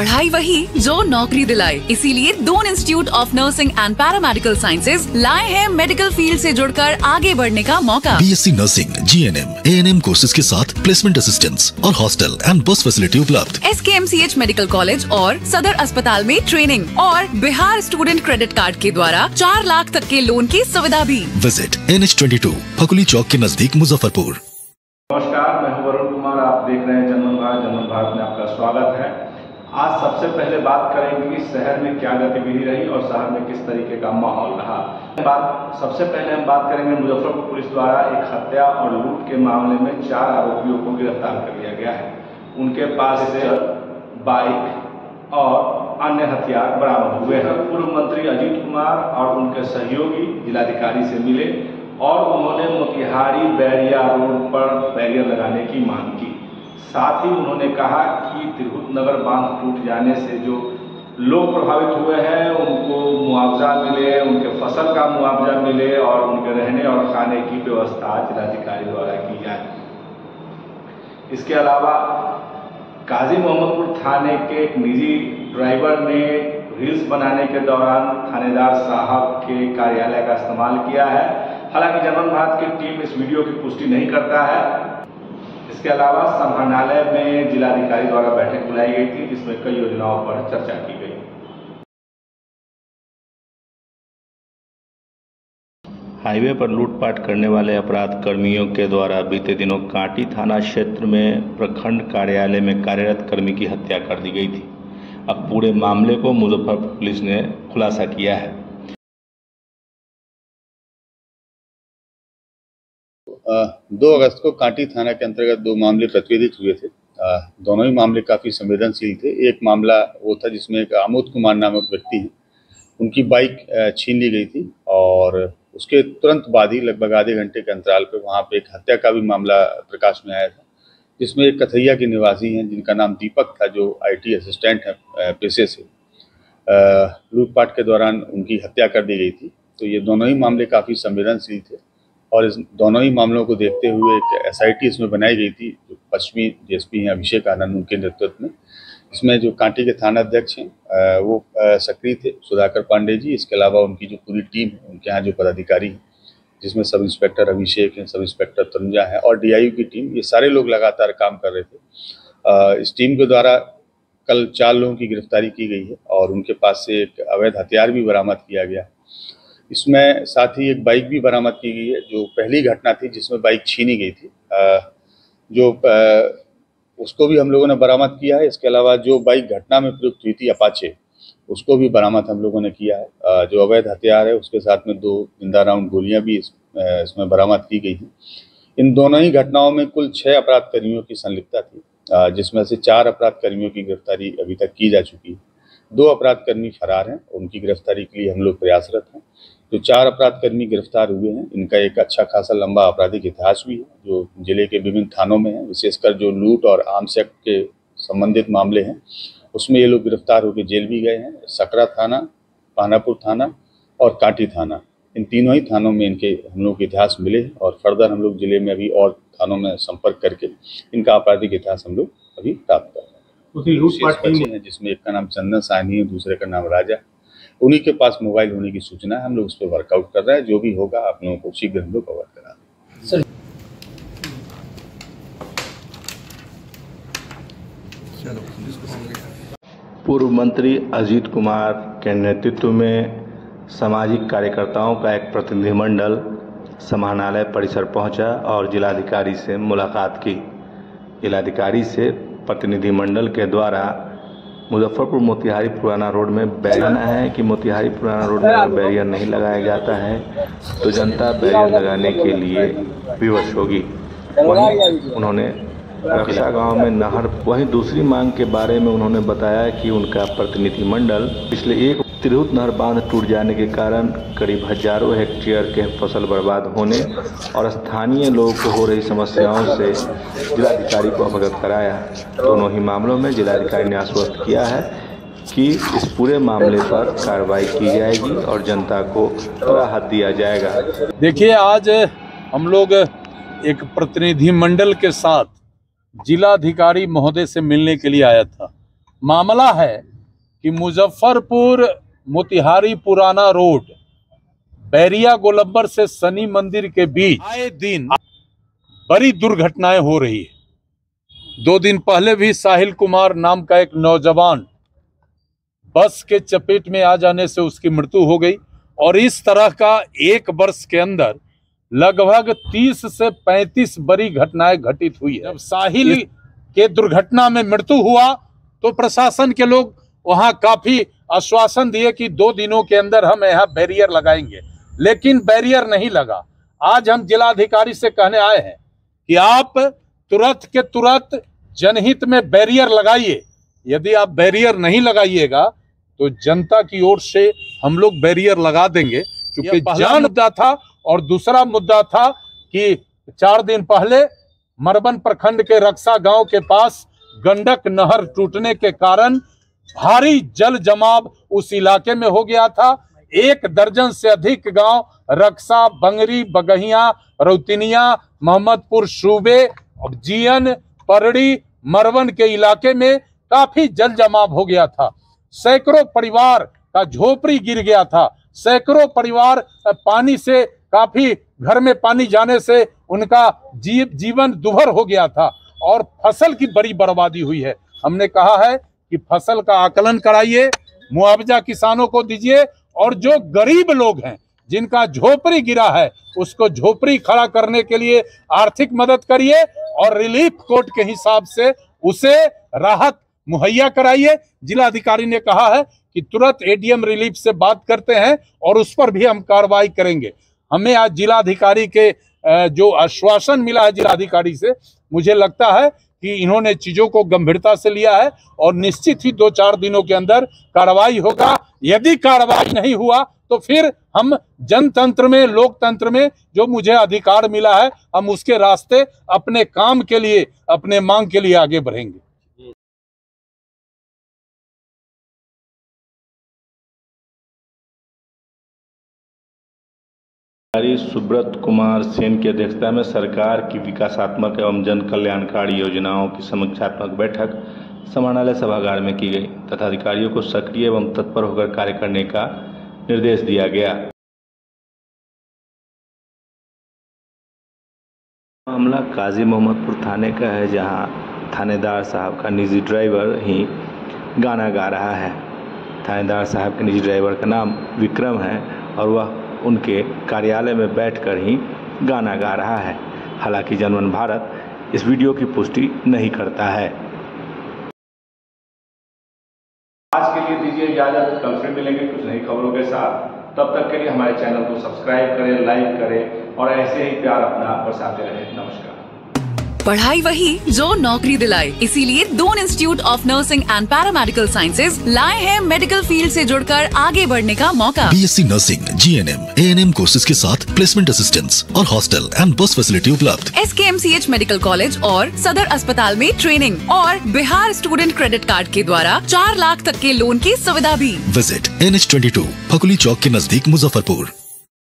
पढ़ाई वही जो नौकरी दिलाए। इसीलिए Doon institute of nursing and paramedical sciences लाए हैं मेडिकल फील्ड से जुड़कर आगे बढ़ने का मौका। BSc nursing, GNM, ANM courses के साथ प्लेसमेंट असिस्टेंस और हॉस्टल एंड बस फैसिलिटी उपलब्ध। SKMCH मेडिकल कॉलेज और सदर अस्पताल में ट्रेनिंग और बिहार स्टूडेंट क्रेडिट कार्ड के द्वारा 4 लाख तक के लोन की सुविधा भी। विजिट NH22 फकुली चौक के नजदीक मुजफ्फरपुर। नमस्कार, मैं हूं वरुण कुमार। आप देख रहे हैं जनमन भारत में आपका स्वागत है। आज सबसे पहले बात करेंगे कि शहर में क्या गतिविधि रही और शहर में किस तरीके का माहौल रहा। सबसे पहले हम बात करेंगे मुजफ्फरपुर पुलिस द्वारा एक हत्या और लूट के मामले में 4 आरोपियों को गिरफ्तार कर लिया गया है। उनके पास से बाइक और अन्य हथियार बरामद हुए हैं। पूर्व मंत्री अजीत कुमार और उनके सहयोगी जिलाधिकारी से मिले और उन्होंने मोतिहारी बैरिया रोड पर बैरियर लगाने की मांग की। साथ ही उन्होंने कहा कि तिरहुत नगर बांध टूट जाने से जो लोग प्रभावित हुए हैं उनको मुआवजा मिले, उनके फसल का मुआवजा मिले और उनके रहने और खाने की व्यवस्था जिलाधिकारी द्वारा की जाए। इसके अलावा काजी मोहम्मदपुर थाने के एक निजी ड्राइवर ने रील्स बनाने के दौरान थानेदार साहब के कार्यालय का इस्तेमाल किया है। हालांकि जनमन भारत की टीम इस वीडियो की पुष्टि नहीं करता है। इसके अलावा समाहरणालय में जिलाधिकारी द्वारा बैठक बुलाई गई थी जिसमें कई योजनाओं पर चर्चा की गई। हाईवे पर लूटपाट करने वाले अपराध कर्मियों के द्वारा बीते दिनों कांटी थाना क्षेत्र में प्रखंड कार्यालय में कार्यरत कर्मी की हत्या कर दी गई थी। अब पूरे मामले को मुजफ्फरपुर पुलिस ने खुलासा किया है। 2 अगस्त को कांटी थाना के अंतर्गत 2 मामले प्रतिवेदित हुए थे। दोनों ही मामले काफ़ी संवेदनशील थे। एक मामला वो था जिसमें एक आमोद कुमार नामक व्यक्ति हैं, उनकी बाइक छीन ली गई थी और उसके तुरंत बाद ही लगभग आधे घंटे के अंतराल पर वहाँ पे एक हत्या का भी मामला प्रकाश में आया था, जिसमें एक कथैया के निवासी हैं जिनका नाम दीपक था, जो IT असिस्टेंट है पेशे से। लूटपाट के दौरान उनकी हत्या कर दी गई थी। तो ये दोनों ही मामले काफ़ी संवेदनशील थे और इस दोनों ही मामलों को देखते हुए एक SIT इसमें बनाई गई थी, जो पश्चिमी DSP हैं अभिषेक आनंद, उनके नेतृत्व में। इसमें जो कांटी के थाना अध्यक्ष हैं वो सक्रिय थे, सुधाकर पांडे जी। इसके अलावा उनकी जो पूरी टीम है, उनके यहाँ जो पदाधिकारी हैं, जिसमें सब इंस्पेक्टर अभिषेक हैं, सब इंस्पेक्टर तनुजा है और DIU की टीम, ये सारे लोग लगातार काम कर रहे थे। इस टीम के द्वारा कल 4 लोगों की गिरफ्तारी की गई है और उनके पास से एक अवैध हथियार भी बरामद किया गया है। इसमें साथ ही एक बाइक भी बरामद की गई है, जो पहली घटना थी जिसमें बाइक छीनी गई थी, उसको भी हम लोगों ने बरामद किया है। इसके अलावा जो बाइक घटना में प्रयुक्त हुई थी अपाचे, उसको भी बरामद हम लोगों ने किया है। जो अवैध हथियार है उसके साथ में 2 जिंदा राउंड गोलियां भी इसमें बरामद की गई हैं। इन दोनों ही घटनाओं में कुल 6 अपराध कर्मियों की संलिप्तता थी, जिसमें से 4 अपराध कर्मियों की गिरफ्तारी अभी तक की जा चुकी है। 2 अपराध कर्मी फरार हैं, उनकी गिरफ्तारी के लिए हम लोग प्रयासरत हैं। जो 4 अपराध कर्मी गिरफ्तार हुए हैं, इनका एक अच्छा खासा लंबा आपराधिक इतिहास भी है, जो जिले के विभिन्न थानों में है। विशेषकर जो लूट और आर्म्स एक्ट के संबंधित मामले हैं उसमें ये लोग गिरफ्तार होकर जेल भी गए हैं। सकरा थाना, पानापुर थाना और कांटी थाना, इन तीनों ही थानों में इनके हम लोग के इतिहास मिले हैं और फर्दर हम लोग जिले में अभी और थानों में संपर्क करके इनका आपराधिक इतिहास हम लोग अभी प्राप्त कर रहे हैं। जिसमें एक का नाम चंदन साहनी है, दूसरे का नाम राजा। उन्हीं के पास मोबाइल होने की सूचना है। हम लोग उस पर वर्कआउट कर रहे हैं। जो भी होगा आप लोगों को शीघ्र हम लोग कवर करा देंगे। पूर्व मंत्री अजीत कुमार के नेतृत्व में सामाजिक कार्यकर्ताओं का एक प्रतिनिधिमंडल समाहरणालय परिसर पहुंचा और जिलाधिकारी से मुलाकात की। जिलाधिकारी से प्रतिनिधिमंडल के द्वारा मुजफ्फरपुर मोतिहारी पुराना रोड में बैरियर है कि मोतिहारी पुराना रोड में बैरियर नहीं लगाया जाता है तो जनता बैरियर लगाने के लिए विवश होगी। वहीं उन्होंने रक्षा गांव में नहर, वहीं दूसरी मांग के बारे में उन्होंने बताया कि उनका प्रतिनिधिमंडल पिछले एक तिरहुत नहर बांध टूट जाने के कारण करीब हजारों हेक्टेयर के फसल बर्बाद होने और स्थानीय लोगों को हो रही समस्याओं से जिलाधिकारी को अवगत कराया। दोनों ही मामलों में जिलाधिकारी ने आश्वस्त किया है कि इस पूरे मामले पर कार्रवाई की जाएगी और जनता को राहत दिया जाएगा। देखिए, आज हम लोग एक प्रतिनिधिमंडल के साथ जिलाधिकारी महोदय से मिलने के लिए आया था मामला है कि मुजफ्फरपुर मोतिहारी पुराना रोड बैरिया गोलंबर से शनि मंदिर के बीच आए दिन बड़ी दुर्घटनाएं हो रही है। 2 दिन पहले भी साहिल कुमार नाम का एक नौजवान बस के चपेट में आ जाने से उसकी मृत्यु हो गई और इस तरह का 1 वर्ष के अंदर लगभग 30 से 35 बड़ी घटनाएं घटित हुई है। जब साहिल के दुर्घटना में मृत्यु हुआ तो प्रशासन के लोग वहां काफी आश्वासन दिए कि 2 दिनों के अंदर हम यहाँ बैरियर लगाएंगे, लेकिन बैरियर नहीं लगा। आज हम जिलाधिकारी से कहने आए हैं कि आप तुरंत के तुरंत जनहित में बैरियर लगाइए। यदि आप बैरियर नहीं लगाइएगा तो जनता की ओर से हम लोग बैरियर लगा देंगे, क्योंकि पहला मुद्दा था। और दूसरा मुद्दा था कि 4 दिन पहले मरबन प्रखंड के रक्षा गांव के पास गंडक नहर टूटने के कारण भारी जल जमाव उस इलाके में हो गया था। 1 दर्जन से अधिक गांव रक्षा, बंगरी, बगहिया, रौतिनिया, मोहम्मदपुर सूबे, जीएन, परड़ी, मरवन के इलाके में काफी जल जमाव हो गया था। सैकड़ों परिवार का झोपड़ी गिर गया था। सैकड़ों परिवार पानी से काफी घर में पानी जाने से उनका जीवन दुभर हो गया था और फसल की बड़ी बर्बादी हुई है। हमने कहा है कि फसल का आकलन कराइए, मुआवजा किसानों को दीजिए और जो गरीब लोग हैं जिनका झोपड़ी गिरा है उसको झोपड़ी खड़ा करने के लिए आर्थिक मदद करिए और रिलीफ कोर्ट के हिसाब से उसे राहत मुहैया कराइए। जिलाधिकारी ने कहा है कि तुरंत एडीएम रिलीफ से बात करते हैं और उस पर भी हम कार्रवाई करेंगे। हमें आज जिलाधिकारी के जो आश्वासन मिला है जिलाधिकारी से, मुझे लगता है कि इन्होंने चीजों को गंभीरता से लिया है और निश्चित ही 2-4 दिनों के अंदर कार्रवाई होगा। यदि कार्रवाई नहीं हुआ तो फिर हम जनतंत्र में, लोकतंत्र में जो मुझे अधिकार मिला है, हम उसके रास्ते अपने काम के लिए, अपने मांग के लिए आगे बढ़ेंगे। सुब्रत कुमार सेन की अध्यक्षता में सरकार की विकासात्मक एवं जन कल्याणकारी योजनाओं की समीक्षात्मक बैठक समाहरणालय सभागार में की गई तथा अधिकारियों को सक्रिय एवं तत्पर होकर कार्य करने का निर्देश दिया गया। मामला काजी मोहम्मदपुर थाने का है, जहां थानेदार साहब का निजी ड्राइवर ही गाना गा रहा है। थानेदार साहब के निजी ड्राइवर का नाम विक्रम है और वह उनके कार्यालय में बैठकर ही गाना गा रहा है। हालांकि जनमन भारत इस वीडियो की पुष्टि नहीं करता है। आज के लिए दीजिए इजाजत, कल फिर मिलेंगे कुछ नई खबरों के साथ। तब तक के लिए हमारे चैनल को सब्सक्राइब करें, लाइक करें और ऐसे ही प्यार अपना बरसाते रहें। नमस्कार। पढ़ाई वही जो नौकरी दिलाए, इसीलिए Doon institute of nursing and paramedical sciences लाए हैं मेडिकल फील्ड से जुड़कर आगे बढ़ने का मौका। BSc nursing, GNM, ANM courses के साथ प्लेसमेंट असिस्टेंस और हॉस्टल एंड बस फैसिलिटी उपलब्ध। SKMCH मेडिकल कॉलेज और सदर अस्पताल में ट्रेनिंग और बिहार स्टूडेंट क्रेडिट कार्ड के द्वारा 4 लाख तक के लोन की सुविधा भी। विजिट NH22 फकुली चौक के नजदीक मुजफ्फरपुर।